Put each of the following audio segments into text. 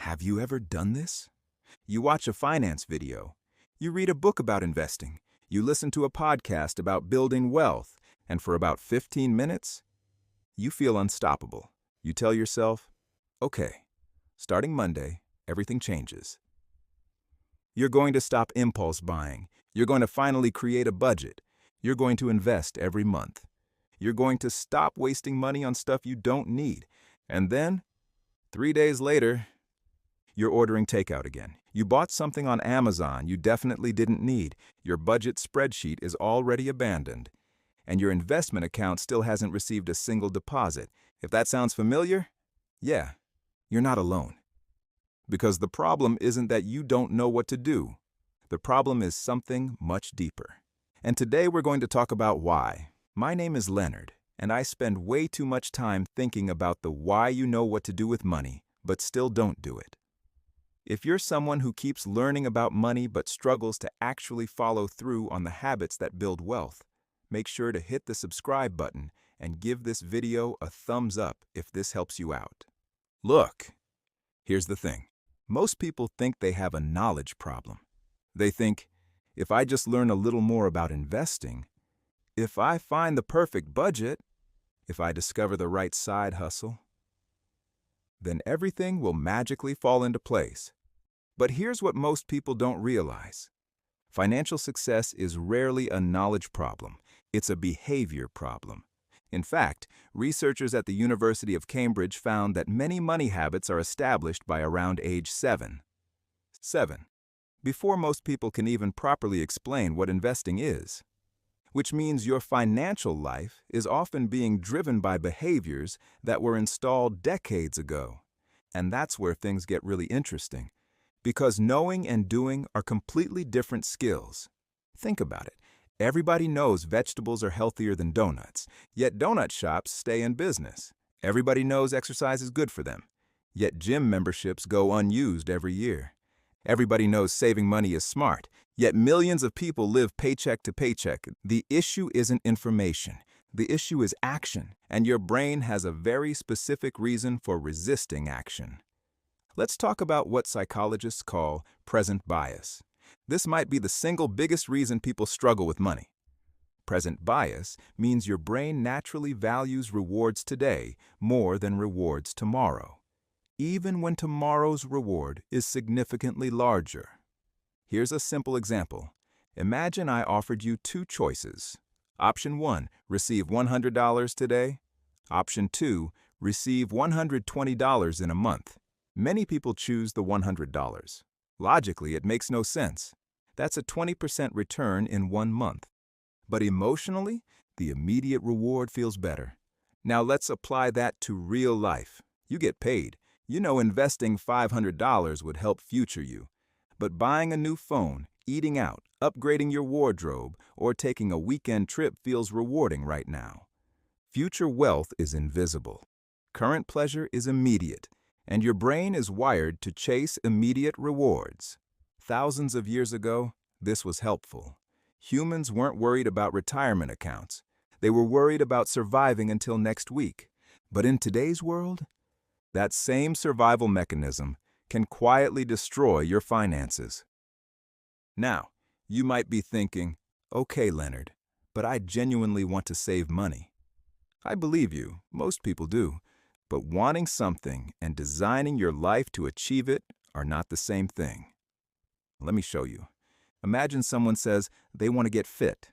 Have you ever done this? You watch a finance video, you read a book about investing, you listen to a podcast about building wealth, and for about 15 minutes, you feel unstoppable. You tell yourself, okay, starting Monday, everything changes. You're going to stop impulse buying. You're going to finally create a budget. You're going to invest every month. You're going to stop wasting money on stuff you don't need. And then, 3 days later, you're ordering takeout again. You bought something on Amazon you definitely didn't need. Your budget spreadsheet is already abandoned. And your investment account still hasn't received a single deposit. If that sounds familiar, yeah, you're not alone. Because the problem isn't that you don't know what to do. The problem is something much deeper. And today we're going to talk about why. My name is Leonard, and I spend way too much time thinking about the why you know what to do with money, but still don't do it. If you're someone who keeps learning about money but struggles to actually follow through on the habits that build wealth, make sure to hit the subscribe button and give this video a thumbs up if this helps you out. Look, here's the thing. Most people think they have a knowledge problem. They think, if I just learn a little more about investing, if I find the perfect budget, if I discover the right side hustle, then everything will magically fall into place. But here's what most people don't realize. Financial success is rarely a knowledge problem. It's a behavior problem. In fact, researchers at the University of Cambridge found that many money habits are established by around age 7. Before most people can even properly explain what investing is. Which means your financial life is often being driven by behaviors that were installed decades ago. And that's where things get really interesting. Because knowing and doing are completely different skills. Think about it. Everybody knows vegetables are healthier than donuts, yet donut shops stay in business. Everybody knows exercise is good for them, yet gym memberships go unused every year. Everybody knows saving money is smart, yet millions of people live paycheck to paycheck. The issue isn't information. The issue is action, and your brain has a very specific reason for resisting action. Let's talk about what psychologists call present bias. This might be the single biggest reason people struggle with money. Present bias means your brain naturally values rewards today more than rewards tomorrow, even when tomorrow's reward is significantly larger. Here's a simple example. Imagine I offered you 2 choices. Option 1, receive $100 today. Option 2, receive $120 in a month. Many people choose the $100. Logically, it makes no sense. That's a 20% return in 1 month. But emotionally, the immediate reward feels better. Now let's apply that to real life. You get paid. You know investing $500 would help future you. But buying a new phone, eating out, upgrading your wardrobe, or taking a weekend trip feels rewarding right now. Future wealth is invisible. Current pleasure is immediate. And your brain is wired to chase immediate rewards. Thousands of years ago, this was helpful. Humans weren't worried about retirement accounts. They were worried about surviving until next week. But in today's world, that same survival mechanism can quietly destroy your finances. Now, you might be thinking, okay, Leonard, but I genuinely want to save money. I believe you, most people do. But wanting something and designing your life to achieve it are not the same thing. Let me show you. Imagine someone says they want to get fit.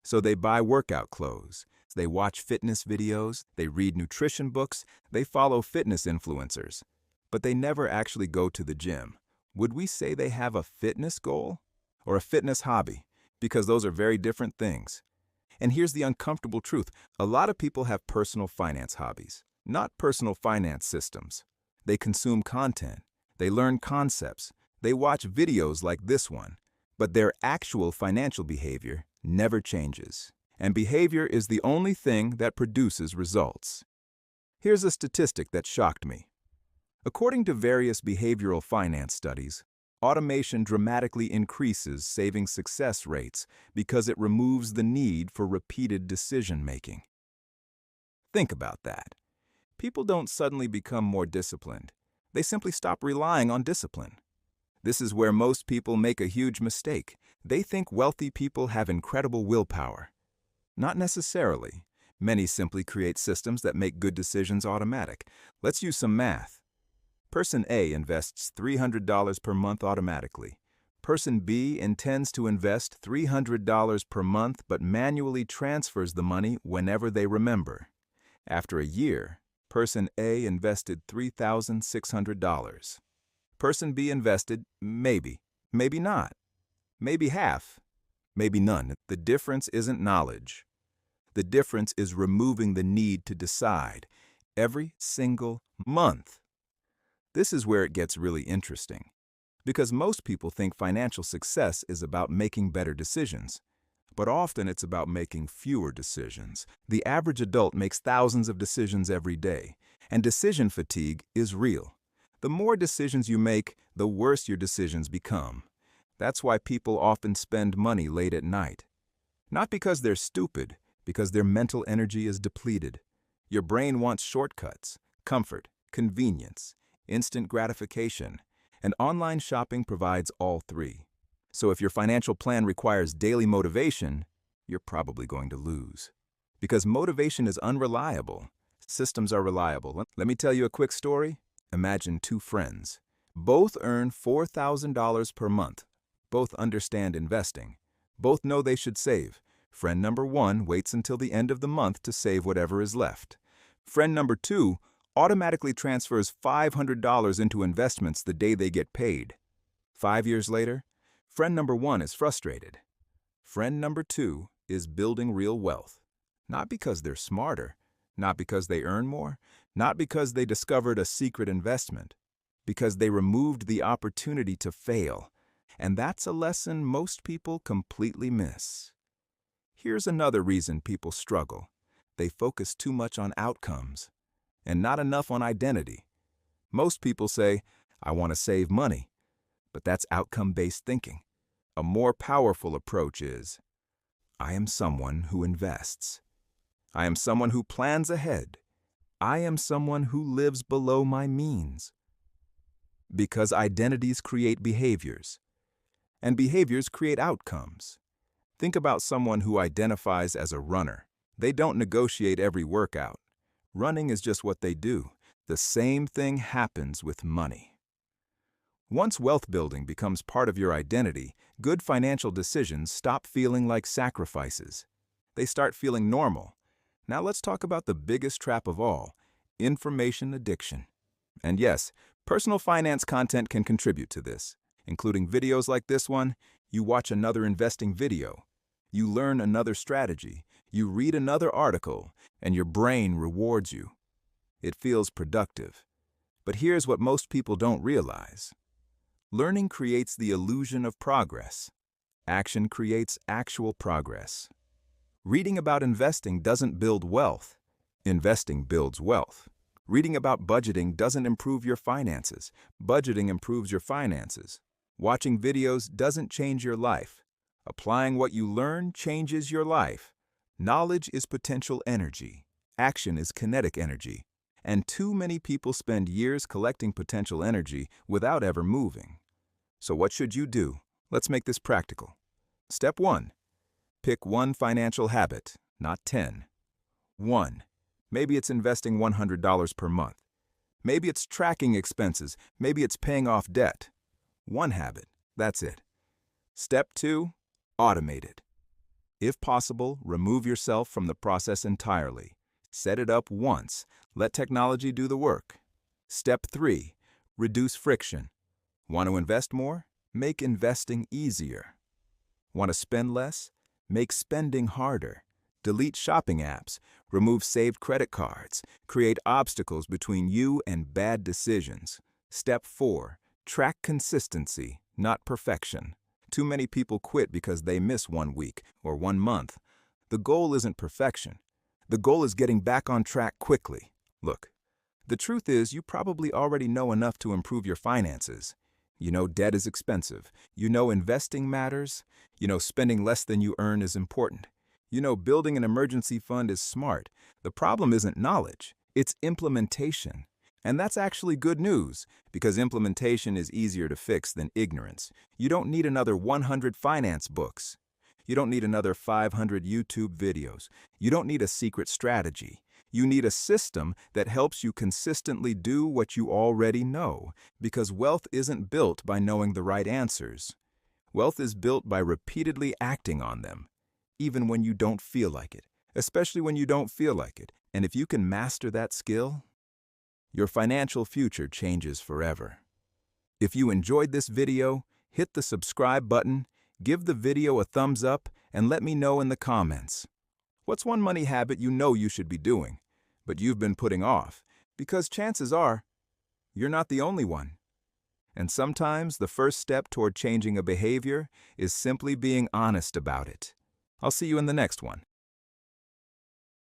So they buy workout clothes. They watch fitness videos. They read nutrition books. They follow fitness influencers. But they never actually go to the gym. Would we say they have a fitness goal or a fitness hobby? Because those are very different things. And here's the uncomfortable truth. A lot of people have personal finance hobbies. Not personal finance systems. They consume content. They learn concepts. They watch videos like this one. But their actual financial behavior never changes. And behavior is the only thing that produces results. Here's a statistic that shocked me. According to various behavioral finance studies, automation dramatically increases saving success rates because it removes the need for repeated decision-making. Think about that. People don't suddenly become more disciplined. They simply stop relying on discipline. This is where most people make a huge mistake. They think wealthy people have incredible willpower. Not necessarily. Many simply create systems that make good decisions automatic. Let's use some math. Person A invests $300 per month automatically. Person B intends to invest $300 per month but manually transfers the money whenever they remember. After a year, Person A invested $3,600. Person B invested maybe not, maybe half, maybe none. The difference isn't knowledge. The difference is removing the need to decide every single month. This is where it gets really interesting, because most people think financial success is about making better decisions, but often it's about making fewer decisions. The average adult makes thousands of decisions every day, and decision fatigue is real. The more decisions you make, the worse your decisions become. That's why people often spend money late at night. Not because they're stupid, because their mental energy is depleted. Your brain wants shortcuts, comfort, convenience, instant gratification, and online shopping provides all three. So if your financial plan requires daily motivation, you're probably going to lose. Because motivation is unreliable. Systems are reliable. Let me tell you a quick story. Imagine two friends. Both earn $4,000 per month. Both understand investing. Both know they should save. Friend number one waits until the end of the month to save whatever is left. Friend number two automatically transfers $500 into investments the day they get paid. 5 years later, friend number one is frustrated. Friend number two is building real wealth. Not because they're smarter, not because they earn more, not because they discovered a secret investment, because they removed the opportunity to fail. And that's a lesson most people completely miss. Here's another reason people struggle. They focus too much on outcomes and not enough on identity. Most people say, I want to save money, but that's outcome-based thinking. A more powerful approach is, I am someone who invests. I am someone who plans ahead. I am someone who lives below my means. Because identities create behaviors, and behaviors create outcomes. Think about someone who identifies as a runner. They don't negotiate every workout. Running is just what they do. The same thing happens with money. Once wealth building becomes part of your identity, good financial decisions stop feeling like sacrifices. They start feeling normal. Now let's talk about the biggest trap of all, information addiction. And yes, personal finance content can contribute to this, including videos like this one. You watch another investing video. You learn another strategy. You read another article, and your brain rewards you. It feels productive. But here's what most people don't realize. Learning creates the illusion of progress. Action creates actual progress. Reading about investing doesn't build wealth. Investing builds wealth. Reading about budgeting doesn't improve your finances. Budgeting improves your finances. Watching videos doesn't change your life. Applying what you learn changes your life. Knowledge is potential energy. Action is kinetic energy. And too many people spend years collecting potential energy without ever moving. So what should you do? Let's make this practical. Step 1. Pick one financial habit, not 10. 1. Maybe it's investing $100 per month. Maybe it's tracking expenses. Maybe it's paying off debt. One habit, that's it. Step 2. Automate it. If possible, remove yourself from the process entirely. Set it up once. Let technology do the work. Step 3. Reduce friction. Want to invest more? Make investing easier. Want to spend less? Make spending harder. Delete shopping apps. Remove saved credit cards. Create obstacles between you and bad decisions. Step 4. Track consistency, not perfection. Too many people quit because they miss 1 week or 1 month. The goal isn't perfection. The goal is getting back on track quickly. Look, the truth is you probably already know enough to improve your finances. You know debt is expensive. You know investing matters. You know spending less than you earn is important. You know building an emergency fund is smart. The problem isn't knowledge, it's implementation. And that's actually good news, because implementation is easier to fix than ignorance. You don't need another 100 finance books. You don't need another 500 YouTube videos. You don't need a secret strategy. You need a system that helps you consistently do what you already know, because wealth isn't built by knowing the right answers. Wealth is built by repeatedly acting on them, even when you don't feel like it, especially when you don't feel like it. And if you can master that skill, your financial future changes forever. If you enjoyed this video, hit the subscribe button, give the video a thumbs up, and let me know in the comments. What's one money habit you know you should be doing, but you've been putting off? Because chances are, you're not the only one. And sometimes the first step toward changing a behavior is simply being honest about it. I'll see you in the next one.